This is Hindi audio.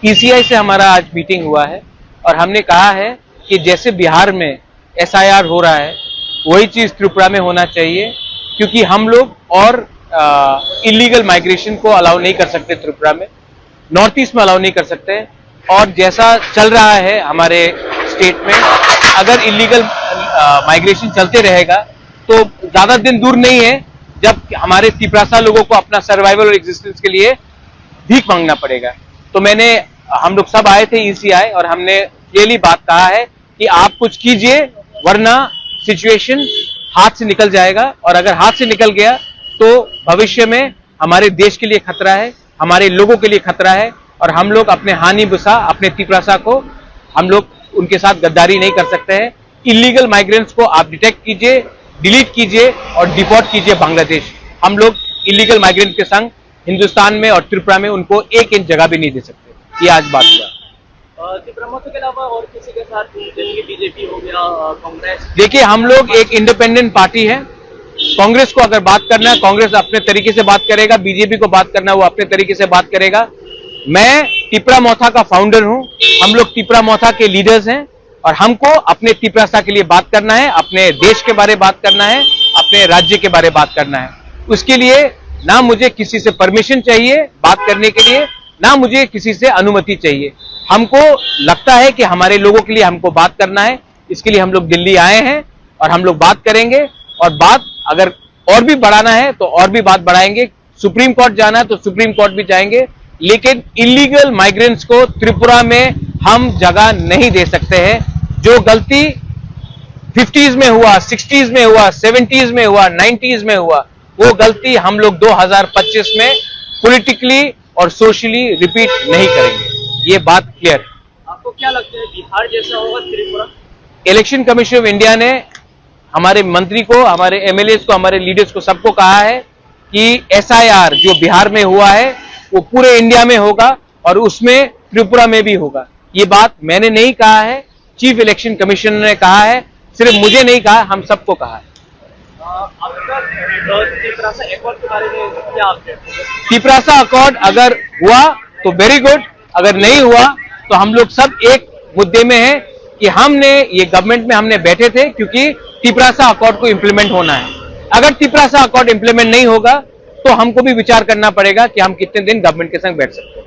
ईसीआई से हमारा आज मीटिंग हुआ है और हमने कहा है कि जैसे बिहार में एसआईआर हो रहा है वही चीज त्रिपुरा में होना चाहिए, क्योंकि हम लोग और इलीगल माइग्रेशन को अलाउ नहीं कर सकते त्रिपुरा में, नॉर्थ ईस्ट में अलाउ नहीं कर सकते। और जैसा चल रहा है हमारे स्टेट में, अगर इलीगल माइग्रेशन चलते रहेगा तो ज्यादा दिन दूर नहीं है जब हमारे तिपरासा लोगों को अपना सर्वाइवल और एग्जिस्टेंस के लिए भीख मांगना पड़ेगा। तो हम लोग सब आए थे ईसीआई और हमने क्लियरली बात कहा है कि आप कुछ कीजिए वरना सिचुएशन हाथ से निकल जाएगा, और अगर हाथ से निकल गया तो भविष्य में हमारे देश के लिए खतरा है, हमारे लोगों के लिए खतरा है, और हम लोग अपने हानि बुसा अपने तिपरासा को हम लोग उनके साथ गद्दारी नहीं कर सकते हैं। इलीगल माइग्रेंट्स को आप डिटेक्ट कीजिए, डिलीट कीजिए और डिपोर्ट कीजिए बांग्लादेश। हम लोग इलीगल माइग्रेंट के संग हिंदुस्तान में और त्रिपुरा में उनको 1 इंच जगह भी नहीं दे सकते। ये आज बात हुआ। त्रिपुरा के अलावा और किसी के साथ, जैसे कि बीजेपी हो गया, कांग्रेस? देखिए, हम लोग एक इंडिपेंडेंट पार्टी है। कांग्रेस को अगर बात करना है, कांग्रेस अपने तरीके से बात करेगा, बीजेपी को बात करना है वो अपने तरीके से बात करेगा। मैं तिपरा मोथा का फाउंडर हूं, हम लोग तिपरा मोथा के लीडर्स हैं और हमको अपने तिपरासा के लिए बात करना है, अपने देश के बारे में बात करना है, अपने राज्य के बारे में बात करना है। उसके लिए ना मुझे किसी से परमिशन चाहिए बात करने के लिए, ना मुझे किसी से अनुमति चाहिए। हमको लगता है कि हमारे लोगों के लिए हमको बात करना है, इसके लिए हम लोग दिल्ली आए हैं और हम लोग बात करेंगे। और बात अगर और भी बढ़ाना है तो और भी बात बढ़ाएंगे, सुप्रीम कोर्ट जाना है तो सुप्रीम कोर्ट भी जाएंगे, लेकिन इलीगल माइग्रेंट्स को त्रिपुरा में हम जगह नहीं दे सकते हैं। जो गलती 50s में हुआ, 60s में हुआ, 70s में हुआ, 90s में हुआ, वो गलती हम लोग 2025 में पॉलिटिकली और सोशली रिपीट नहीं करेंगे। ये बात क्लियर है। आपको क्या लगता है बिहार जैसा होगा Tripura? Election commission of India ने हमारे मंत्री को, हमारे एमएलए को, हमारे लीडर्स को सबको कहा है कि एसआईआर जो बिहार में हुआ है वो पूरे इंडिया में होगा और उसमें त्रिपुरा में भी होगा। ये बात मैंने नहीं कहा है, चीफ इलेक्शन कमिश्नर ने कहा है, सिर्फ मुझे नहीं कहा, हम सबको कहा है। तिपरासा अकॉर्ड के बारे में क्या अपडेट? तिपरासा अकॉर्ड अगर हुआ तो वेरी गुड, अगर नहीं हुआ तो हम लोग सब एक मुद्दे में हैं कि हमने ये गवर्नमेंट में हमने बैठे थे क्योंकि तिपरासा अकॉर्ड को इंप्लीमेंट होना है। अगर तिपरासा अकॉर्ड इंप्लीमेंट नहीं होगा तो हमको भी विचार करना पड़ेगा कि हम कितने दिन गवर्नमेंट के संग बैठ सकते हैं।